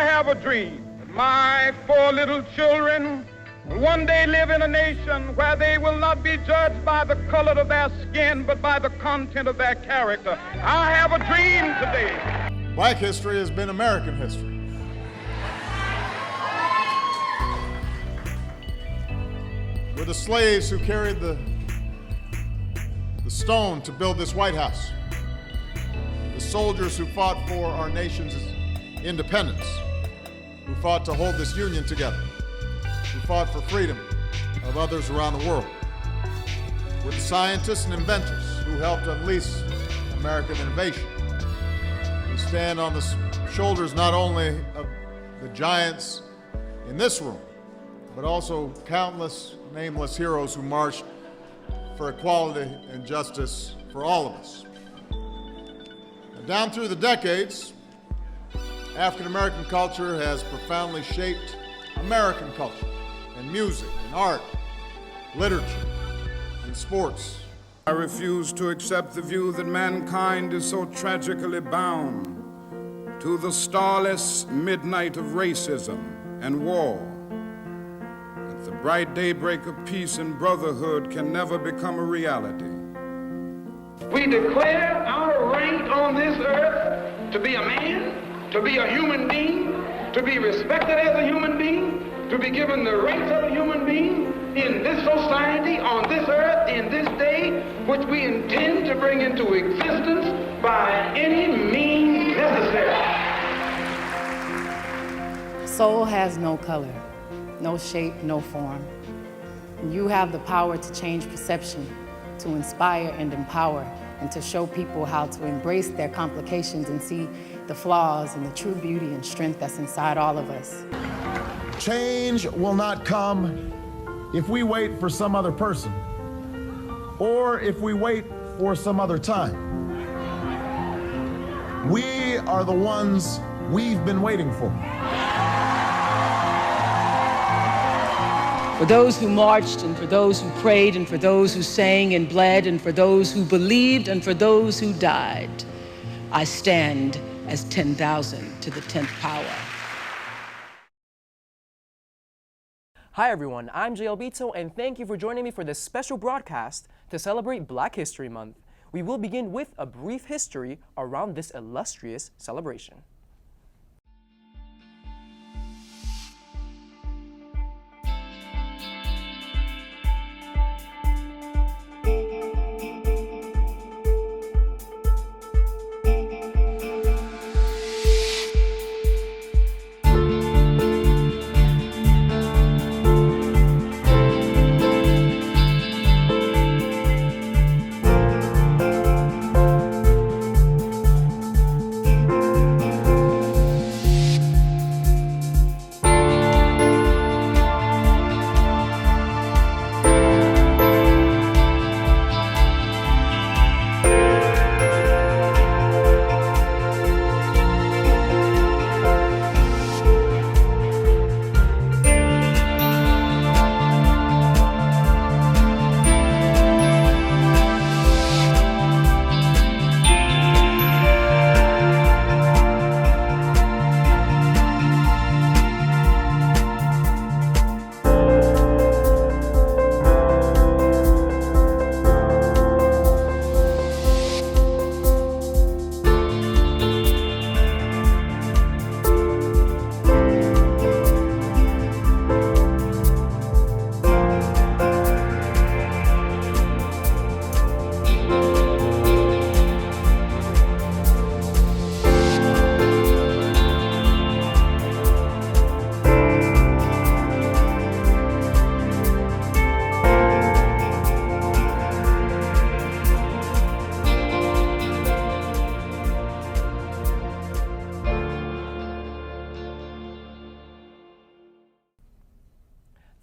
I have a dream that my 4 little children will one day live in a nation where they will not be judged by the color of their skin, but by the content of their character. I have a dream today. Black history has been American history. We're the slaves who carried the stone to build this White House. The soldiers who fought for our nation's independence, who fought to hold this union together, who fought for freedom of others around the world. We're the scientists and inventors who helped unleash American innovation. We stand on the shoulders not only of the giants in this room, but also countless nameless heroes who marched for equality and justice for all of us. And down through the decades, African American culture has profoundly shaped American culture and music and art, literature, and sports. I refuse to accept the view that mankind is so tragically bound to the starless midnight of racism and war. The bright daybreak of peace and brotherhood can never become a reality. We declare our right on this earth to be a man, to be a human being, to be respected as a human being, to be given the rights of a human being in this society, on this earth, in this day, which we intend to bring into existence by any means necessary. Soul has no color. No shape, no form. You have the power to change perception, to inspire and empower, and to show people how to embrace their complications and see the flaws and the true beauty and strength that's inside all of us. Change will not come if we wait for some other person, or if we wait for some other time. We are the ones we've been waiting for. For those who marched, and for those who prayed, and for those who sang and bled, and for those who believed, and for those who died, I stand as 10,000 to the 10th power. Hi everyone, I'm Jay Albito, and thank you for joining me for this special broadcast to celebrate Black History Month. We will begin with a brief history around this illustrious celebration.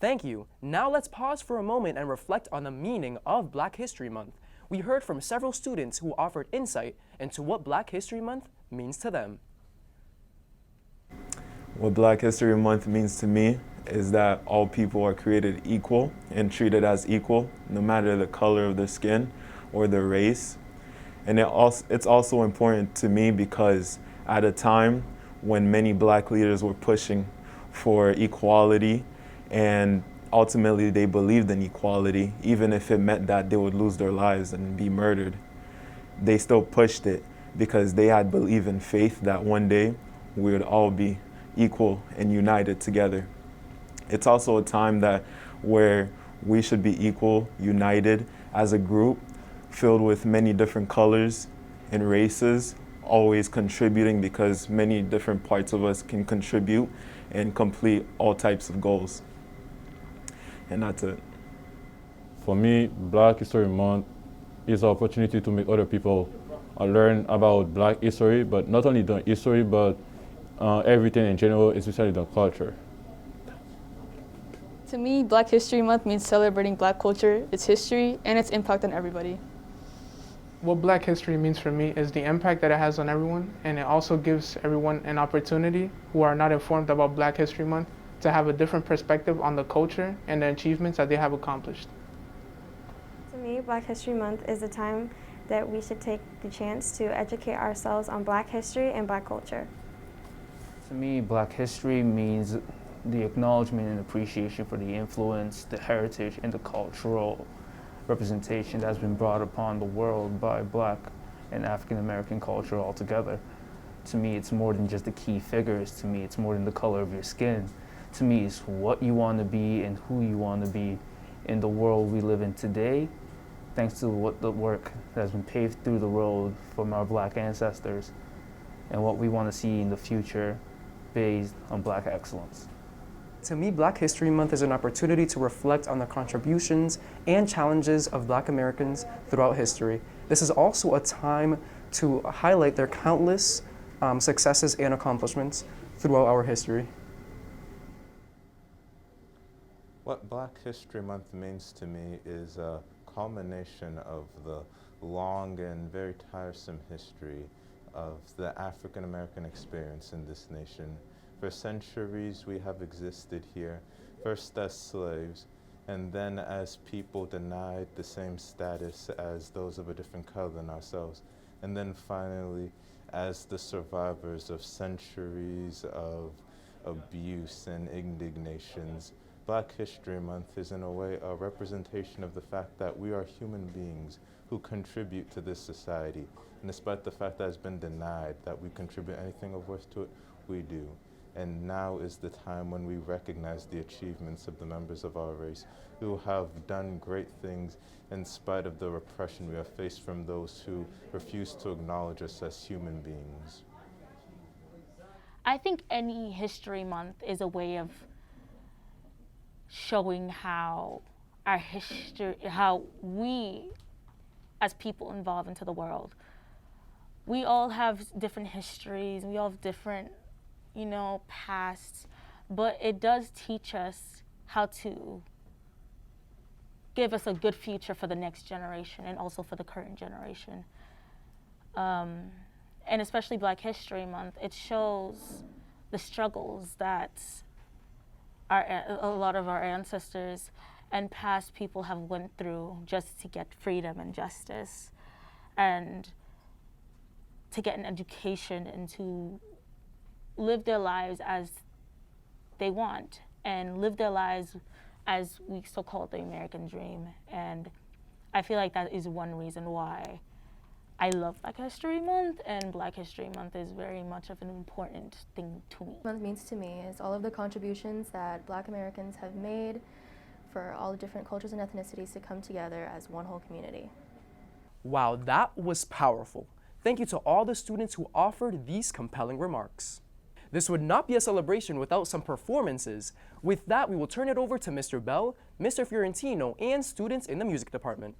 Thank you. Now let's pause for a moment and reflect on the meaning of Black History Month. We heard from several students who offered insight into what Black History Month means to them. What Black History Month means to me is that all people are created equal and treated as equal, no matter the color of their skin or their race. And it's also important to me because at a time when many black leaders were pushing for equality, and ultimately they believed in equality, even if it meant that they would lose their lives and be murdered. They still pushed it because they had believed in faith that one day we would all be equal and united together. It's also a time that where we should be equal, united as a group, filled with many different colors and races, always contributing, because many different parts of us can contribute and complete all types of goals. And that's it. For me, Black History Month is an opportunity to make other people learn about Black history, but not only the history, but everything in general, especially the culture. To me, Black History Month means celebrating Black culture, its history, and its impact on everybody. What Black history means for me is the impact that it has on everyone, and it also gives everyone an opportunity who are not informed about Black History Month to have a different perspective on the culture and the achievements that they have accomplished. To me, Black History Month is a time that we should take the chance to educate ourselves on Black history and Black culture. To me, Black history means the acknowledgement and appreciation for the influence, the heritage, and the cultural representation that's been brought upon the world by Black and African American culture altogether. To me, it's more than just the key figures. To me, it's more than the color of your skin. To me, it's what you want to be and who you want to be in the world we live in today, thanks to what the work that has been paved through the road from our Black ancestors, and what we want to see in the future based on Black excellence. To me, Black History Month is an opportunity to reflect on the contributions and challenges of Black Americans throughout history. This is also a time to highlight their countless successes and accomplishments throughout our history. What Black History Month means to me is a culmination of the long and very tiresome history of the African American experience in this nation. For centuries we have existed here, first as slaves, and then as people denied the same status as those of a different color than ourselves, and then finally as the survivors of centuries of abuse and indignations. Black History Month is in a way a representation of the fact that we are human beings who contribute to this society. And despite the fact that it's been denied that we contribute anything of worth to it, we do. And now is the time when we recognize the achievements of the members of our race who have done great things in spite of the repression we have faced from those who refuse to acknowledge us as human beings. I think any History Month is a way of showing how our history, how we as people evolve into the world. We all have different histories, we all have different pasts, but it does teach us how to give us a good future for the next generation and also for the current generation. And especially Black History Month, it shows the struggles that a lot of our ancestors and past people have went through just to get freedom and justice, and to get an education and to live their lives as they want and live their lives as we so call the American dream. And I feel like that is one reason why I love Black History Month, and Black History Month is very much of an important thing to me. What it means to me is all of the contributions that Black Americans have made for all the different cultures and ethnicities to come together as one whole community. Wow, that was powerful. Thank you to all the students who offered these compelling remarks. This would not be a celebration without some performances. With that, we will turn it over to Mr. Bell, Mr. Fiorentino, and students in the music department.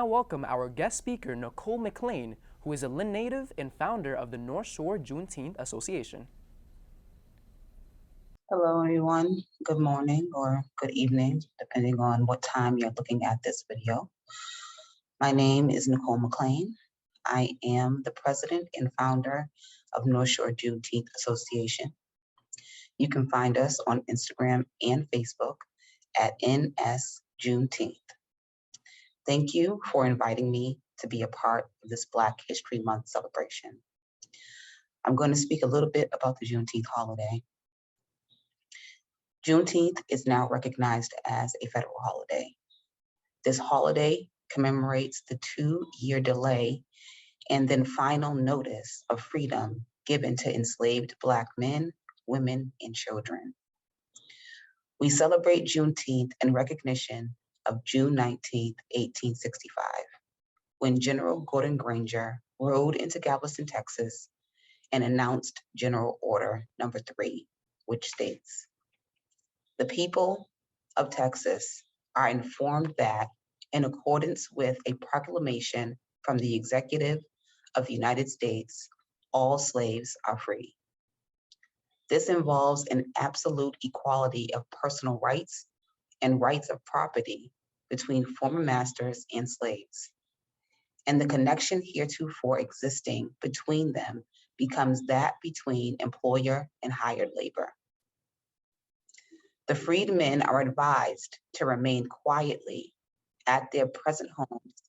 now welcome our guest speaker, Nicole McLean, who is a Lynn native and founder of the North Shore Juneteenth Association. Hello, everyone. Good morning or good evening, depending on what time you're looking at this video. My name is Nicole McLean. I am the president and founder of North Shore Juneteenth Association. You can find us on Instagram and Facebook at NS Juneteenth. Thank you for inviting me to be a part of this Black History Month celebration. I'm going to speak a little bit about the Juneteenth holiday. Juneteenth is now recognized as a federal holiday. This holiday commemorates the 2-year delay and then final notice of freedom given to enslaved Black men, women, and children. We celebrate Juneteenth in recognition of June 19th, 1865, when General Gordon Granger rode into Galveston, Texas, and announced General Order Number 3, which states, "The people of Texas are informed that, in accordance with a proclamation from the Executive of the United States, all slaves are free. This involves an absolute equality of personal rights and rights of property between former masters and slaves, and the connection heretofore existing between them becomes that between employer and hired labor. The freedmen are advised to remain quietly at their present homes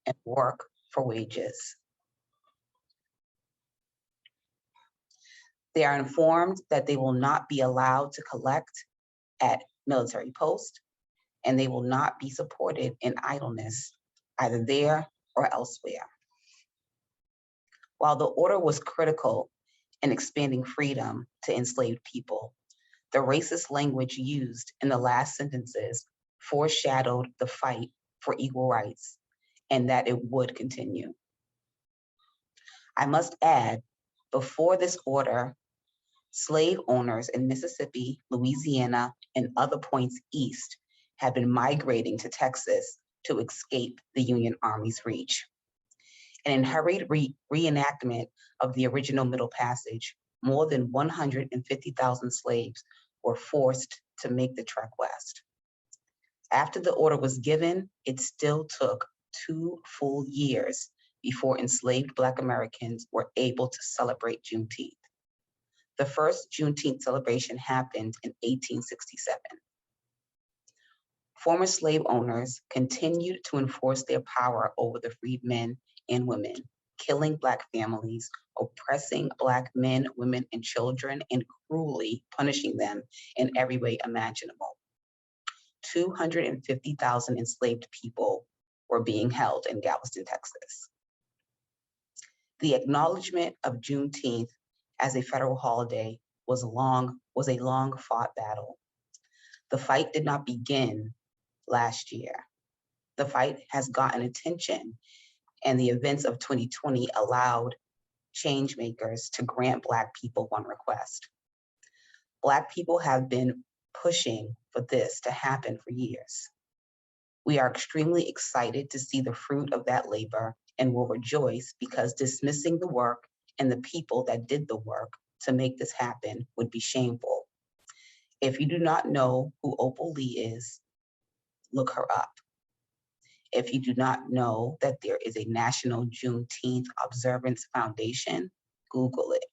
and work for wages. They are informed that they will not be allowed to collect at military posts, and they will not be supported in idleness, either there or elsewhere." While the order was critical in expanding freedom to enslaved people, the racist language used in the last sentences foreshadowed the fight for equal rights and that it would continue. I must add, before this order, slave owners in Mississippi, Louisiana, and other points east had been migrating to Texas to escape the Union Army's reach. And in hurried reenactment of the original Middle Passage, more than 150,000 slaves were forced to make the trek west. After the order was given, it still took 2 full years before enslaved Black Americans were able to celebrate Juneteenth. The first Juneteenth celebration happened in 1867. Former slave owners continued to enforce their power over the freedmen and women, killing Black families, oppressing Black men, women, and children, and cruelly punishing them in every way imaginable. 250,000 enslaved people were being held in Galveston, Texas. The acknowledgement of Juneteenth as a federal holiday was a long fought battle. The fight did not begin last year. The fight has gotten attention, and the events of 2020 allowed change makers to grant Black people one request. Black people have been pushing for this to happen for years. We are extremely excited to see the fruit of that labor and will rejoice because dismissing the work and the people that did the work to make this happen would be shameful. If you do not know who Opal Lee is, look her up. If you do not know that there is a National Juneteenth Observance Foundation, Google it.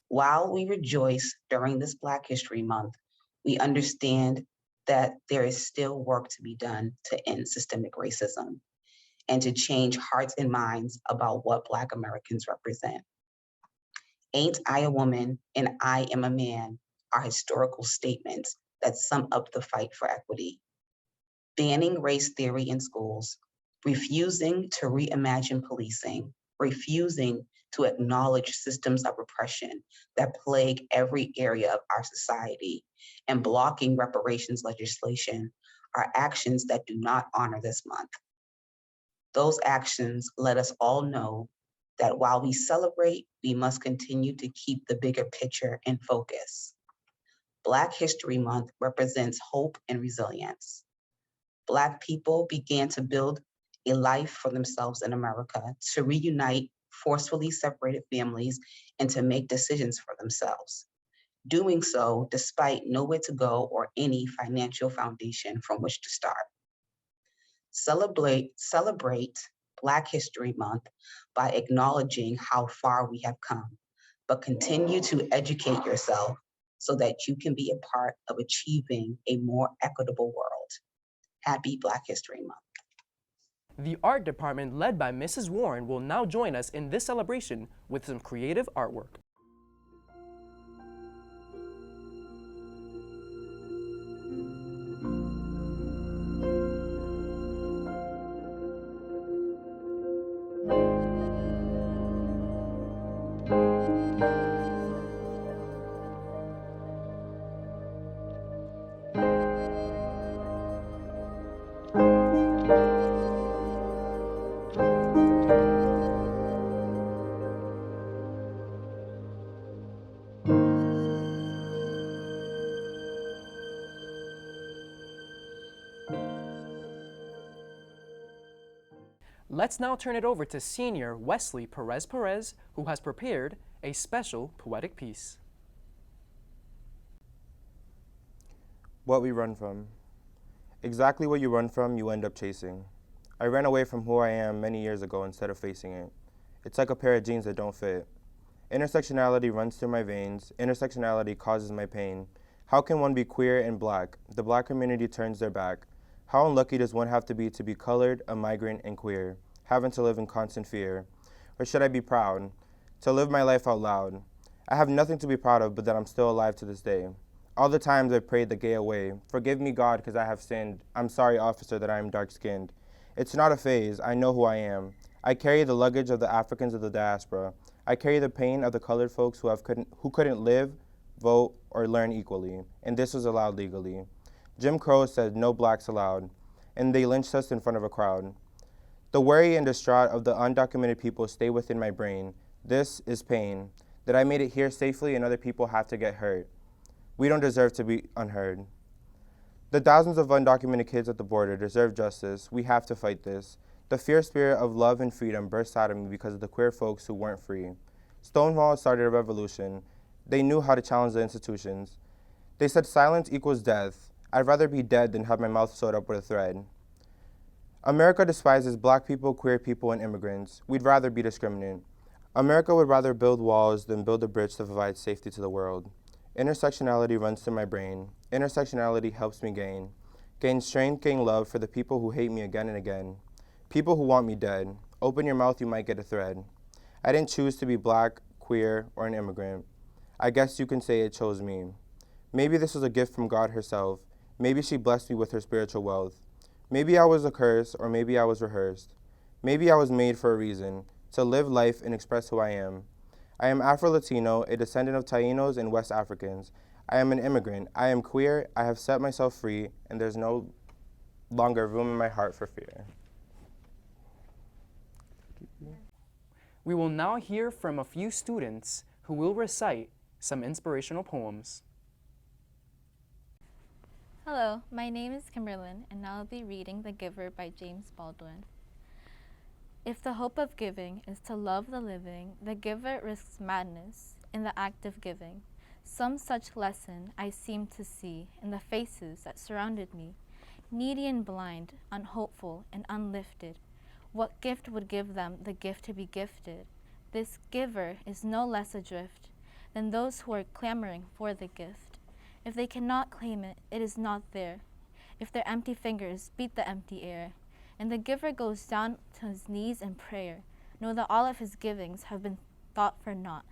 While we rejoice during this Black History Month, we understand that there is still work to be done to end systemic racism and to change hearts and minds about what Black Americans represent. "Ain't I a woman and I am a man" are historical statements that sum up the fight for equity. Banning race theory in schools, refusing to reimagine policing, refusing to acknowledge systems of oppression that plague every area of our society, and blocking reparations legislation are actions that do not honor this month. Those actions let us all know that while we celebrate, we must continue to keep the bigger picture in focus. Black History Month represents hope and resilience. Black people began to build a life for themselves in America, to reunite forcefully separated families, and to make decisions for themselves. Doing so despite nowhere to go or any financial foundation from which to start. Celebrate Black History Month by acknowledging how far we have come, but continue to educate yourself so that you can be a part of achieving a more equitable world. Happy Black History Month. The art department led by Mrs. Warren will now join us in this celebration with some creative artwork. Let's now turn it over to senior Wesley Perez, who has prepared a special poetic piece. What we run from. Exactly what you run from, you end up chasing. I ran away from who I am many years ago instead of facing it. It's like a pair of jeans that don't fit. Intersectionality runs through my veins. Intersectionality causes my pain. How can one be queer and Black? The Black community turns their back. How unlucky does one have to be colored, a migrant, and queer, having to live in constant fear? Or should I be proud, to live my life out loud? I have nothing to be proud of but that I'm still alive to this day. All the times I've prayed the gay away. Forgive me, God, because I have sinned. I'm sorry, officer, that I am dark-skinned. It's not a phase. I know who I am. I carry the luggage of the Africans of the diaspora. I carry the pain of the colored folks who couldn't live, vote, or learn equally, and this was allowed legally. Jim Crow said no Blacks allowed, and they lynched us in front of a crowd. The worry and distraught of the undocumented people stay within my brain. This is pain, that I made it here safely and other people have to get hurt. We don't deserve to be unheard. The thousands of undocumented kids at the border deserve justice. We have to fight this. The fierce spirit of love and freedom burst out of me because of the queer folks who weren't free. Stonewall started a revolution. They knew how to challenge the institutions. They said silence equals death. I'd rather be dead than have my mouth sewed up with a thread. America despises Black people, queer people, and immigrants. We'd rather be discriminant. America would rather build walls than build a bridge to provide safety to the world. Intersectionality runs through my brain. Intersectionality helps me gain strength, gain love for the people who hate me again and again. People who want me dead. Open your mouth, you might get a thread. I didn't choose to be Black, queer, or an immigrant. I guess you can say it chose me. Maybe this was a gift from God herself. Maybe she blessed me with her spiritual wealth. Maybe I was a curse, or maybe I was rehearsed. Maybe I was made for a reason, to live life and express who I am. I am Afro-Latino, a descendant of Tainos and West Africans. I am an immigrant. I am queer. I have set myself free, and there's no longer room in my heart for fear. We will now hear from a few students who will recite some inspirational poems. Hello, my name is Kimberlyn, and I'll be reading The Giver by James Baldwin. If the hope of giving is to love the living, the giver risks madness in the act of giving. Some such lesson I seemed to see in the faces that surrounded me, needy and blind, unhopeful and unlifted. What gift would give them the gift to be gifted? This giver is no less adrift than those who are clamoring for the gift. If they cannot claim it, it is not there. If their empty fingers beat the empty air, and the giver goes down to his knees in prayer, know that all of his givings have been thought for naught,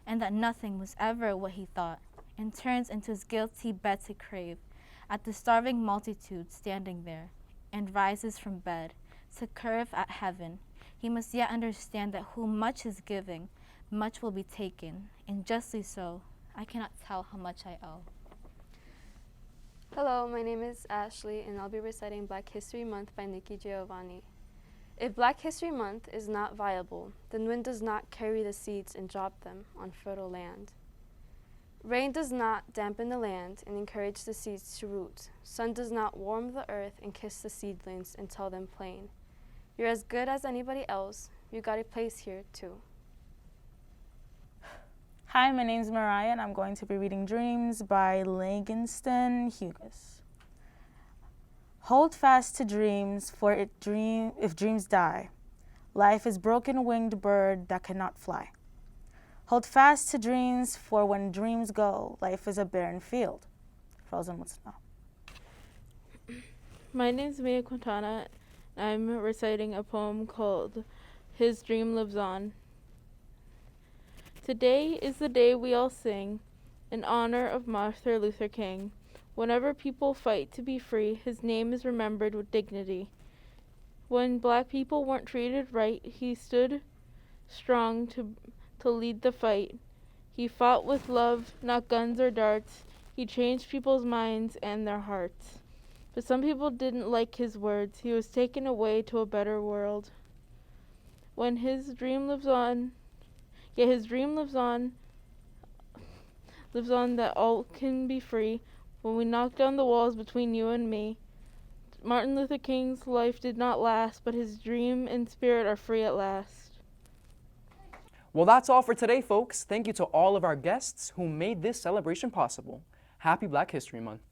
and that nothing was ever what he thought, and turns into his guilty bed to crave at the starving multitude standing there, and rises from bed to curve at heaven. He must yet understand that who much is giving, much will be taken, and justly so. I cannot tell how much I owe. Hello, my name is Ashley, and I'll be reciting Black History Month by Nikki Giovanni. If Black History Month is not viable, then wind does not carry the seeds and drop them on fertile land. Rain does not dampen the land and encourage the seeds to root. Sun does not warm the earth and kiss the seedlings and tell them plain. You're as good as anybody else. You got a place here, too. Hi, my name's Mariah, and I'm going to be reading Dreams by Langston Hughes. Hold fast to dreams, for if dreams die, life is broken-winged bird that cannot fly. Hold fast to dreams, for when dreams go, life is a barren field, frozen with snow. My name's Mia Quintana. I'm reciting a poem called His Dream Lives On. Today is the day we all sing in honor of Martin Luther King. Whenever people fight to be free, his name is remembered with dignity. When black people weren't treated right, he stood strong to lead the fight. He fought with love, not guns or darts. He changed people's minds and their hearts. But some people didn't like his words. He was taken away to a better world. When his dream lives on, his dream lives on that all can be free. When we knock down the walls between you and me, Martin Luther King's life did not last, but his dream and spirit are free at last. Well, that's all for today, folks. Thank you to all of our guests who made this celebration possible. Happy Black History Month.